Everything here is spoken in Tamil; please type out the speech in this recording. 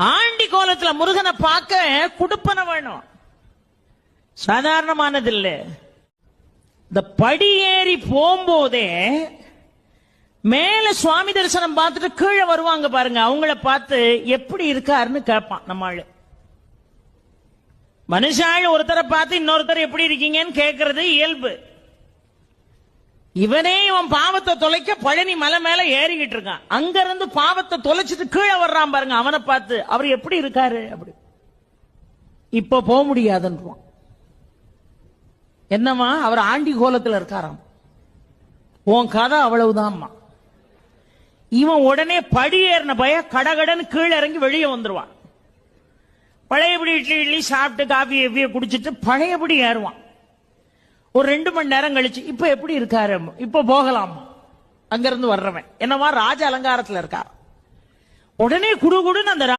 ஆண்டி கோலத்துல முருகனை பார்க்க குடுப்பன வேணும், சாதாரணமானது இல்ல. இந்த படி ஏறி போகும்போதே மேல சுவாமி தரிசனம் பார்த்துட்டு கீழே வருவாங்க பாருங்க, அவங்கள பார்த்து எப்படி இருக்காருன்னு கேட்பான் நம்மாளு. மனுஷாள் ஒருத்தரை பார்த்து இன்னொருத்தர் எப்படி இருக்கீங்கன்னு கேட்கறது இயல்பு. இவனே இவன் பாவத்தை தொலைக்க பழனி மலை மேல ஏறிக்கிட்டு இருக்கான், அங்க இருந்து பாவத்தை தொலைச்சிட்டு கீழே வர்றான் பாருங்க, அவனை பார்த்து அவர் எப்படி இருக்காரு அப்படி. இப்ப போக முடியாதுன்றான். என்னமா அவர் ஆண்டி கோலத்துல இருக்காராம், உன் கதை அவ்வளவுதான்மா. இவன் உடனே படி ஏறின பய கடகடன்னு கீழே இறங்கி வெளியே வந்துருவான். பழையபடி இட்லி சாப்பிட்டு காஃபி குடிச்சிட்டு பழையபடி ஏறுவான். ஒரு 2 மணி நேரம் கழிச்சு இப்ப எப்படி இருக்காரு, இப்ப போகலாம். அங்கிருந்து வர்றவன் என்னவா ராஜ அலங்காரத்துல இருக்கார். உடனே குடுகுடுன்னு அந்த